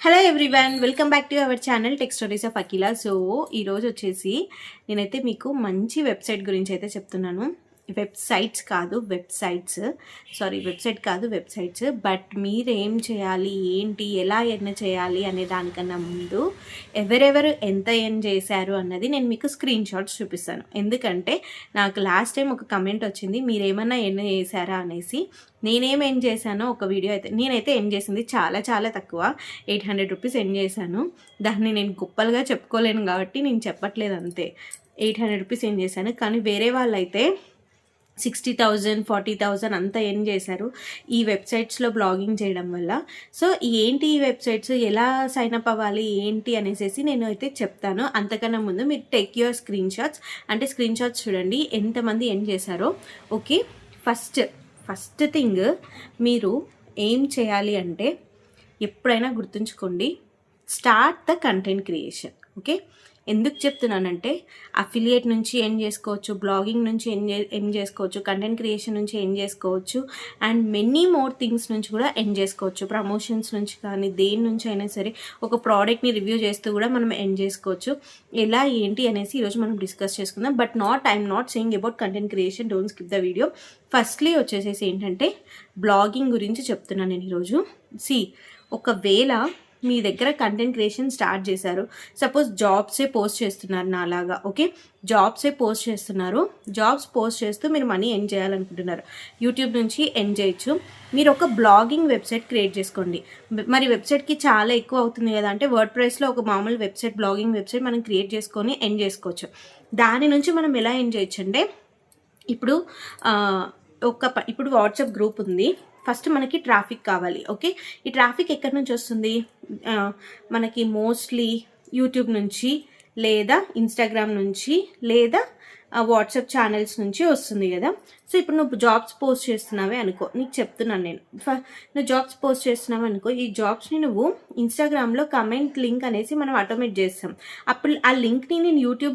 Hello everyone, welcome back to our channel tech stories of Akhila. So ఈరోజు వచ్చేసి నేనైతే మీకు మంచి వెబ్సైట్ గురించి అయితే చెప్తున్నాను. వెబ్సైట్స్ కాదు వెబ్సైట్స్ సారీ వెబ్సైట్ కాదు వెబ్సైట్స్. బట్ మీరు ఏం చేయాలి, ఏంటి, ఎలా ఎర్న్ చేయాలి అనే దానికన్నా ముందు ఎవరెవరు ఎంత ఎర్న్ చేశారు అన్నది నేను మీకు స్క్రీన్ షాట్స్ చూపిస్తాను. ఎందుకంటే నాకు లాస్ట్ టైం ఒక కమెంట్ వచ్చింది, మీరేమన్నా ఎర్న్ చేశారా అనేసి. నేనేం ఎర్న్ చేశానో ఒక వీడియో అయితే నేనైతే ఎర్న్ చేసింది చాలా చాలా తక్కువ, 800 రూపీస్ ఎర్న్ చేశాను. దాన్ని నేను గొప్పలుగా చెప్పుకోలేను కాబట్టి నేను చెప్పట్లేదు, అంతే. 800 రూపీస్ ఎర్న్ చేశాను. కానీ వేరే వాళ్ళైతే 60,000 40,000 అంతా ఎర్న్ చేశారు ఈ వెబ్సైట్స్లో బ్లాగింగ్ చేయడం వల్ల. సో ఏంటి ఈ వెబ్సైట్స్, ఎలా సైన్అప్ అవ్వాలి, ఏంటి అనేసి నేను అయితే చెప్తాను. అంతకన్నా ముందు మీరు టేక్ యువర్ స్క్రీన్ షాట్స్, అంటే స్క్రీన్ షాట్స్ చూడండి ఎంతమంది ఎర్న్ చేశారో. ఓకే, ఫస్ట్ థింగ్ మీరు ఏం చేయాలి అంటే, ఎప్పుడైనా గుర్తుంచుకోండి, start the content creation. Okay, ఎందుకు చెప్తున్నానంటే అఫిలియేట్ నుంచి ఎర్న్ చేసుకోవచ్చు, బ్లాగింగ్ నుంచి ఎర్న్ చేసుకోవచ్చు, కంటెంట్ క్రియేషన్ నుంచి ఎర్న్ చేసుకోవచ్చు, అండ్ మెనీ మోర్ థింగ్స్ నుంచి కూడా ఎర్న్ చేసుకోవచ్చు. ప్రమోషన్స్ నుంచి కానీ దేని నుంచి అయినా సరే, ఒక ప్రోడక్ట్ని రివ్యూ చేస్తూ కూడా మనం ఎర్న్ చేసుకోవచ్చు. ఎలా ఏంటి అనేసి ఈరోజు మనం డిస్కస్ చేసుకుందాం. But I'm not saying about content creation, don't skip the video. Firstly వచ్చేసేసి ఏంటంటే బ్లాగింగ్ గురించి చెప్తున్నాను నేను ఈరోజు. ఒకవేళ మీ దగ్గర కంటెంట్ క్రియేషన్ స్టార్ట్ చేశారు, సపోజ్ జాబ్సే పోస్ట్ చేస్తున్నారు నాలాగా. ఓకే, జాబ్సే పోస్ట్ చేస్తున్నారు, జాబ్స్ పోస్ట్ చేస్తూ మీరు మనీ ఎర్న్ చేయాలనుకుంటున్నారు, యూట్యూబ్ నుంచి ఎర్న్ చేయొచ్చు. మీరు ఒక బ్లాగింగ్ వెబ్సైట్ క్రియేట్ చేసుకోండి. మరి వెబ్సైట్కి చాలా ఎక్కువ అవుతుంది కదా అంటే, వర్డ్ ప్రెస్లో ఒక మామూలు వెబ్సైట్, బ్లాగింగ్ వెబ్సైట్ మనం క్రియేట్ చేసుకొని ఎర్న్ చేసుకోవచ్చు. దాని నుంచి మనం ఎలా ఎర్న్ చేయొచ్చు అంటే, ఇప్పుడు ఇప్పుడు వాట్సాప్ గ్రూప్ ఉంది. ఫస్ట్ మనకి ట్రాఫిక్ కావాలి. ఓకే, ఈ ట్రాఫిక్ ఎక్కడి నుంచి వస్తుంది? మనకి మోస్ట్లీ యూట్యూబ్ నుంచి, లేదా ఇన్స్టాగ్రామ్ నుంచి, లేదా వాట్సాప్ ఛానల్స్ నుంచి వస్తుంది కదా. సో ఇప్పుడు నువ్వు జాబ్స్ పోస్ట్ చేస్తున్నావే అనుకో, నీకు చెప్తున్నాను నేను, నువ్వు జాబ్స్ పోస్ట్ చేస్తున్నావు అనుకో, ఈ జాబ్స్ని నువ్వు ఇన్స్టాగ్రామ్లో కమెంట్ లింక్ అనేసి మనం ఆటోమేట్ చేస్తాం. అప్పుడు ఆ లింక్ని నేను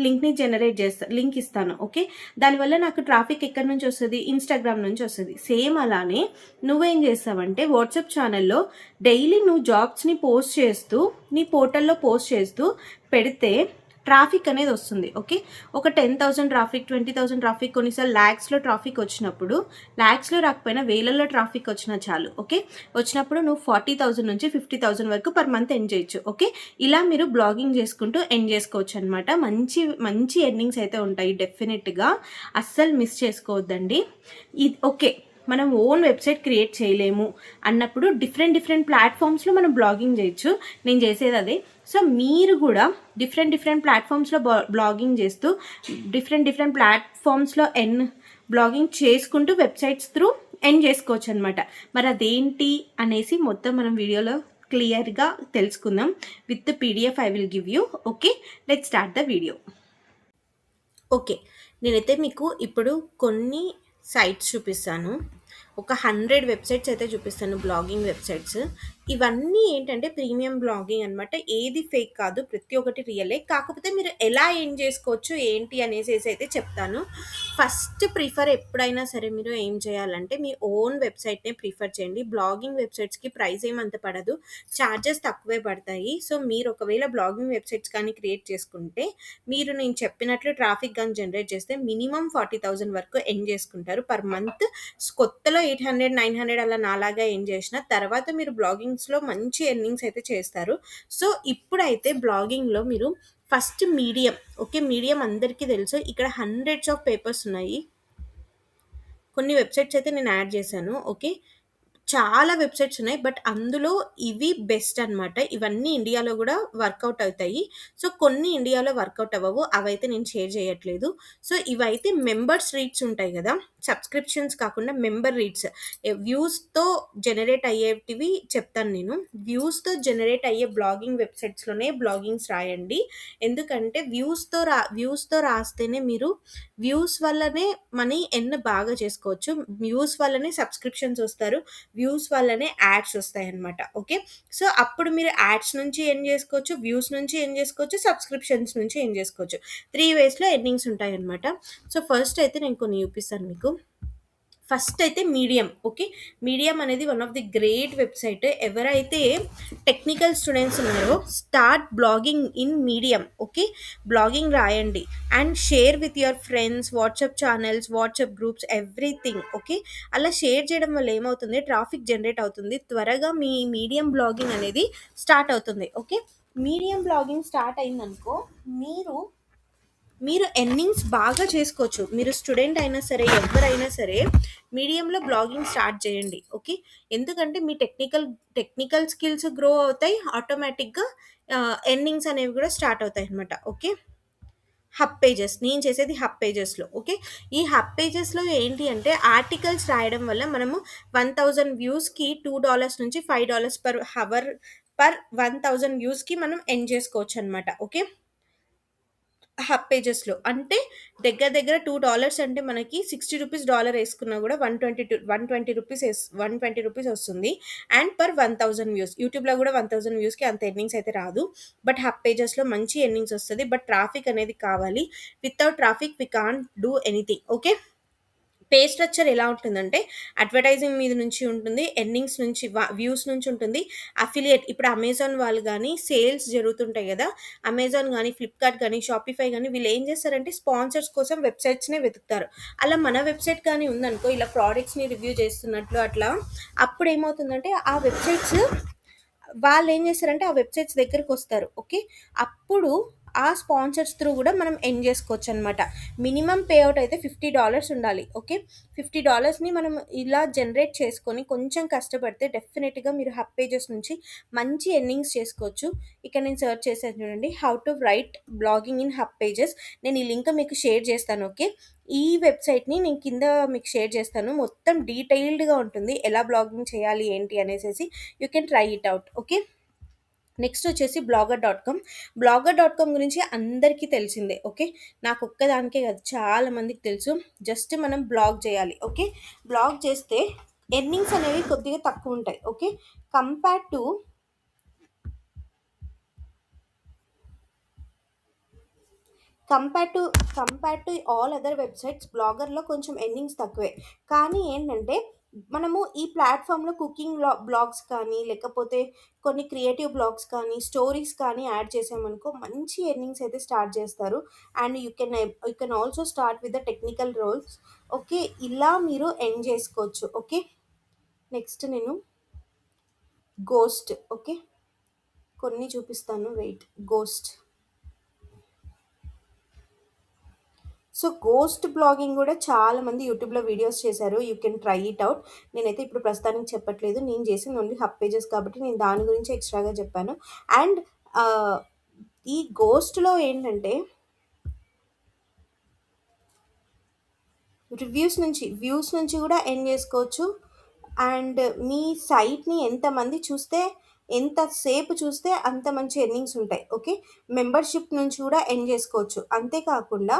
లింక్ని జనరేట్ చేస్తాను, లింక్ ఇస్తాను. ఓకే, దానివల్ల నాకు ట్రాఫిక్ ఎక్కడి నుంచి వస్తుంది? ఇన్స్టాగ్రామ్ నుంచి వస్తుంది. సేమ్ అలానే నువ్వేం చేస్తావంటే, వాట్సాప్ ఛానల్లో డైలీ నువ్వు జాబ్స్ని పోస్ట్ చేస్తూ, నీ పోర్టల్లో పోస్ట్ చేస్తూ పెడితే ట్రాఫిక్ అనేది వస్తుంది. ఓకే, ఒక 10,000 ట్రాఫిక్, 20,000 ట్రాఫిక్, కొన్నిసార్లు ల్యాక్స్లో ట్రాఫిక్ వచ్చినప్పుడు, ల్యాక్స్లో రాకపోయినా వేలల్లో ట్రాఫిక్ వచ్చినా చాలు. ఓకే, వచ్చినప్పుడు నువ్వు 40,000 నుంచి 50,000 వరకు పర్ మంత్ ఎర్న్ చేయొచ్చు. ఓకే, ఇలా మీరు బ్లాగింగ్ చేసుకుంటూ ఎర్న్ చేసుకోవచ్చు అనమాట. మంచి మంచి ఎర్నింగ్స్ అయితే ఉంటాయి డెఫినెట్గా, అస్సలు మిస్ చేసుకోవద్దండి. ఓకే, మనం ఓన్ వెబ్సైట్ క్రియేట్ చేయలేము అన్నప్పుడు డిఫరెంట్ ప్లాట్ఫామ్స్లో మనం బ్లాగింగ్ చేయొచ్చు. నేను చేసేది అదే. సో మీరు కూడా డిఫరెంట్ ప్లాట్ఫామ్స్లో బ్లాగింగ్ చేస్తూ, డిఫరెంట్ ప్లాట్ఫామ్స్లో బ్లాగింగ్ చేసుకుంటూ వెబ్సైట్స్ త్రూ ఎర్న్ చేసుకోవచ్చు అనమాట. మరి అదేంటి అనేసి మొత్తం మనం వీడియోలో క్లియర్గా తెలుసుకుందాం. With PDF I will give you. Okay, let's start the video. Okay, నేనైతే మీకు ఇప్పుడు కొన్ని సైట్స్ చూపిస్తాను. ఒక 100 వెబ్సైట్స్ అయితే చూపిస్తాను, బ్లాగింగ్ వెబ్సైట్స్. ఇవన్నీ ఏంటంటే ప్రీమియం బ్లాగింగ్ అనమాట. ఏది ఫేక్ కాదు, ప్రతి ఒక్కటి రియలే. కాకపోతే మీరు ఎలా ఏం చేసుకోవచ్చు ఏంటి అనేసి అయితే చెప్తాను. ఫస్ట్ ప్రిఫర్ ఎప్పుడైనా సరే మీరు ఏం చేయాలంటే, మీ ఓన్ వెబ్సైట్నే ప్రిఫర్ చేయండి. బ్లాగింగ్ వెబ్సైట్స్కి ప్రైస్ ఏమంత పడదు, ఛార్జెస్ తక్కువే పడతాయి. సో మీరు ఒకవేళ బ్లాగింగ్ వెబ్సైట్స్ కానీ క్రియేట్ చేసుకుంటే, మీరు నేను చెప్పినట్లు ట్రాఫిక్ కానీ జనరేట్ చేస్తే మినిమం 40,000 వరకు ఎర్న్ చేసుకుంటారు పర్ మంత్. కొత్తలో 800 900 అలా నాలాగా ఎర్న్ చేసిన తర్వాత మీరు బ్లాగింగ్స్లో మంచి ఎర్నింగ్స్ అయితే చేస్తారు. సో ఇప్పుడైతే బ్లాగింగ్లో మీరు ఫస్ట్ మీడియం. ఓకే, మీడియం అందరికీ తెలుసు. ఇక్కడ హండ్రెడ్స్ ఆఫ్ పేపర్స్ ఉన్నాయి. కొన్ని వెబ్సైట్స్ అయితే నేను యాడ్ చేశాను. ఓకే, చాలా వెబ్సైట్స్ ఉన్నాయి, బట్ అందులో ఇవి బెస్ట్ అనమాట. ఇవన్నీ ఇండియాలో కూడా వర్కౌట్ అవుతాయి. సో కొన్ని ఇండియాలో వర్కౌట్ అవ్వవు, అవైతే నేను షేర్ చేయట్లేదు. సో ఇవైతే మెంబర్స్ రీడ్స్ ఉంటాయి కదా, సబ్స్క్రిప్షన్స్ కాకుండా మెంబర్ రీడ్స్, వ్యూస్తో జనరేట్ అయ్యేటివి చెప్తాను నేను. వ్యూస్తో జనరేట్ అయ్యే బ్లాగింగ్ వెబ్సైట్స్లోనే బ్లాగింగ్స్ రాయండి. ఎందుకంటే వ్యూస్తో రాస్తేనే మీరు, వ్యూస్ వల్లనే మనీ బాగా చేసుకోవచ్చు. వ్యూస్ వల్లనే సబ్స్క్రిప్షన్స్ వస్తారు, వ్యూస్ వల్లనే యాడ్స్ వస్తాయి అనమాట. ఓకే, సో అప్పుడు మీరు యాడ్స్ నుంచి ఎర్న్ చేసుకోవచ్చు, వ్యూస్ నుంచి ఎర్న్ చేసుకోవచ్చు, సబ్స్క్రిప్షన్స్ నుంచి ఎర్న్ చేసుకోవచ్చు. 3 వేస్లో ఎర్నింగ్స్ ఉంటాయి అనమాట. సో ఫస్ట్ అయితే నేను కొన్ని చూపిస్తాను మీకు. ఫస్ట్ అయితే మీడియం. ఓకే. మీడియం అనేది one of the great website. ఎవరైతే టెక్నికల్ స్టూడెంట్స్ ఉన్నారో start blogging in medium. Okay. Blogging రాయండి and share with your friends, WhatsApp channels, WhatsApp groups, everything. Okay. అలా షేర్ చేయడం వల్ల ఏమవుతుంది, ట్రాఫిక్ జనరేట్ అవుతుంది, త్వరగా మీ మీడియం బ్లాగింగ్ అనేది స్టార్ట్ అవుతుంది. ఓకే. మీడియం బ్లాగింగ్ స్టార్ట్ అయిందనుకో, మీరు మీరు ఎర్నింగ్స్ బాగా చేసుకోవచ్చు. మీరు స్టూడెంట్ అయినా సరే, ఎవరైనా సరే మీడియంలో బ్లాగింగ్ స్టార్ట్ చేయండి. ఓకే. ఎందుకంటే మీ టెక్నికల్ స్కిల్స్ గ్రో అవుతాయి, ఆటోమేటిక్గా ఎర్నింగ్స్ అనేవి కూడా స్టార్ట్ అవుతాయి అనమాట. ఓకే. హబ్ పేజెస్ నేను చేసేది హబ్ పేజెస్లో. ఓకే. ఈ హబ్ పేజెస్లో ఏంటి అంటే ఆర్టికల్స్ రాయడం వల్ల మనము 1000 వ్యూస్కి $2 నుంచి $5 పర్ హవర్, పర్ 1000 వ్యూస్కి మనం ఎర్న్ చేసుకోవచ్చు అనమాట. ఓకే. హబ్ పేజెస్‌లో. అంటే దగ్గర దగ్గర $2 అంటే మనకి ₹60 డాలర్ యేసుకున్నా గూడా 120 రూపీస్ ₹120 వస్తుంది. And per 1000 views. యూట్యూబ్‌లో గూడా 1000 వ్యూస్‌కి అంత ఎర్నింగ్స్ అయితే రాదు. బట్ హబ్ పేజెస్‌లో మంచి ఎర్నింగ్స్ వస్తది. బట్ ట్రాఫిక్ అనేది కావాలి. Without traffic we can't do anything. Okay. Pay structure ఎలా ఉంటుందంటే అడ్వర్టైజింగ్ మీద నుంచి ఉంటుంది, ఎర్నింగ్స్ నుంచి వ్యూస్ నుంచి ఉంటుంది, అఫిలియేట్. ఇప్పుడు అమెజాన్ వాళ్ళు కానీ సేల్స్ జరుగుతుంటాయి కదా, అమెజాన్ కానీ, ఫ్లిప్కార్ట్ కానీ, షాపిఫై కానీ వీళ్ళు ఏం చేస్తారంటే స్పాన్సర్స్ కోసం వెబ్సైట్స్నే వెతుకుతారు. అలా మన వెబ్సైట్ కానీ ఉందనుకో, ఇలా ప్రోడక్ట్స్ని రివ్యూ చేస్తున్నట్లు అట్లా, అప్పుడు ఏమవుతుందంటే ఆ వెబ్సైట్స్ వాళ్ళేం చేస్తారంటే, ఆ వెబ్‌సైట్స్ దగ్గరకొస్తారు. ఓకే. అప్పుడు ఆ స్పాన్సర్స్ త్రూ గూడా మనం ఎర్న్ జేసుకోవచ్చనమాట. మినిమమ్ పే ఔట్ అయితే $50 ఉండాలి. ఓకే. $50ని మనం ఇలా జనరేట్ చేసుకొని కొంచెం కష్టపడితే డెఫినెట్‌గా మీరు హబ్ పేజెస్ నుంచి మంచి ఎర్నింగ్స్ చేసుకోవచ్చు. ఇక్కడ నేను సెర్చ్ చేశాను చూడండి. How to right blogging in hub pages. నేను ఈ లింక్ మీకు షేర్ చేస్తాను. ఓకే. ఈ వెబ్‌సైట్‌ని నేను కింద మీకు షేర్ చేస్తాను. మొత్తం డీటెయిల్డ్‌గా ఉంటుంది. ఎలా బ్లాగింగ్ చేయాలి ఏంటి అనేసేసి. You can try it out. Okay. Next వచ్చేసి బ్లాగర్.com. బ్లాగర్.com గురించి అందరికీ తెలిసిందే. ఓకే. నాకు ఒక్కదానికే కాదు, చాలా మందికి తెలుసు. జస్ట్ మనం బ్లాగ్ చేయాలి. ఓకే. బ్లాగ్ చేస్తే ఎర్నింగ్స్ అనేవి కొద్దిగా తక్కువ ఉంటాయి. Okay. Compare to compare to compare to all other websites బ్లాగర్‌లో కొంచెం ఎర్నింగ్స్ తక్కువే. కానీ ఏంటంటే మనము ఈ ప్లాట్‌ఫామ్‌లో కుకింగ్ బ్లాగ్స్ కానీ, లేకపోతే కొన్ని క్రియేటివ్ బ్లాగ్స్ కానీ, స్టోరీస్ కానీ యాడ్ చేసామనుకో మంచి ఎర్నింగ్స్ అయితే స్టార్ట్ చేస్తారు. And you can also start with the technical roles. Okay. ఇలా మీరు ఎర్న్ చేసుకోవచ్చు. ఓకే. నెక్స్ట్ నేను గోస్ట్. ఓకే. కొన్ని చూపిస్తాను, wait. Ghost. So, ghost blogging గూడా చాలామంది యూట్యూబ్‌లో వీడియోస్ చేశారు. You can try it out. నేనైతే ఇప్పుడు ప్రస్తుతానికి చెప్పట్లేదు. నేను చేసింది ఓన్లీ హబ్ పేజెస్ కాబట్టి నేను దాని గురించి ఎక్స్‌ట్రాగా చెప్పాను. అండ్ ఆహ్, ఈ గోస్ట్‌లో ఏంటంటే వ్యూస్ నుంచి గూడా ఎర్న్ జేసుకోవచ్చు. అండ్ మీ సైట్‌ని ఎంతమంది చూస్తే, ఎంత సేపు చూస్తే అంత మంచి ఎర్నింగ్స్ ఉంటాయి. ఓకే. మెంబర్‌షిప్ నుంచి గూడా ఎర్న్ జేసుకోవచ్చు. అంతే కాకుండా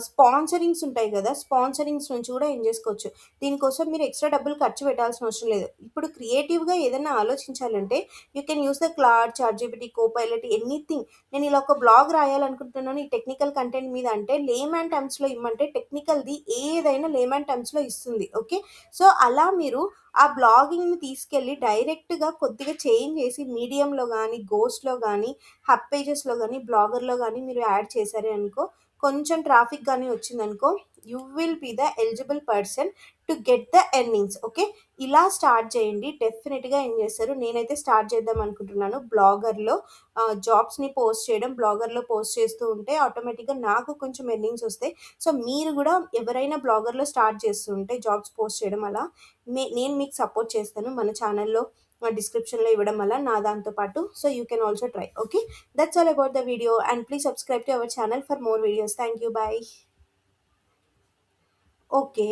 స్పాన్సరింగ్స్ ఉంటాయి గదా, స్పాన్సరింగ్స్ నుంచి గూడా ఎర్న్ జేసుకోవచ్చు. దీనికోసం మీరు ఎక్స్‌ట్రా డబ్బులు ఖర్చు పెట్టాల్సిన అవసరం లేదు. ఇప్పుడు క్రియేటివ్‌గా ఏదన్నా ఆలోచించాలంటే you can use the Claude, ChatGPT, Copilot, anything. నేను ఇలా ఒక బ్లాగ్ రాయాలనుకుంటున్నాను ఈ టెక్నికల్ కంటెంట్ మీద అంటే లేమాన్ టర్మ్స్‌లో ఇమ్మంటే టెక్నికల్‌ది ఏదైనా లేమాన్ టర్మ్స్‌లో ఇస్తుంది. ఓకే. సో, అలా మీరు ఆ బ్లాగింగ్‌ని తీసుకెళ్ళి డైరెక్ట్‌గా కొద్దిగా చేంజ్ చేసి మీడియంలో గానీ, గోస్ట్‌లో గానీ, హబ్ పేజెస్‌లో గానీ, బ్లాగర్‌లో గానీ మీరు యాడ్ చేశారే అనుకో, కొంచెం ట్రాఫిక్ గానీ వచ్చిందనుకో, you will be the eligible person to get the earnings. Okay. ఇలా స్టార్ట్ చేయండి. డెఫినిట్‌గా ఎర్న్ చేస్తారు. నేనైతే స్టార్ట్ చేద్దాం అనుకుంటున్నాను. బ్లాగర్‌లో జాబ్స్‌ని పోస్ట్ చేయడం, బ్లాగర్‌లో పోస్ట్ చేస్తూ ఉంటే ఆటోమేటిక్‌గా నాకు కొంచెం ఎర్నింగ్స్ వస్తాయి. సో, మీరు గూడా ఎవరైనా బ్లాగర్‌లో స్టార్ట్ చేస్తూ ఉంటే జాబ్స్ పోస్ట్ చేయడం అలా, నేను మీకు సపోర్ట్ చేస్తాను. మన ఛానల్‌లో డిస్క్రిప్షన్‌లో ఇవ్వడం వల్ల నా దాంతో పాటు. So, you can also try. Okay. That's all about the video and please subscribe to our channel for more videos. Thank you. Bye. Okay.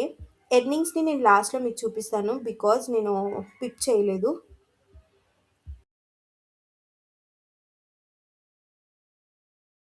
ఎర్నింగ్స్‌ని నేను లాస్ట్‌లో మీకు చూపిస్తాను. బికాజ్ నేను పిక్ చేయలేదు.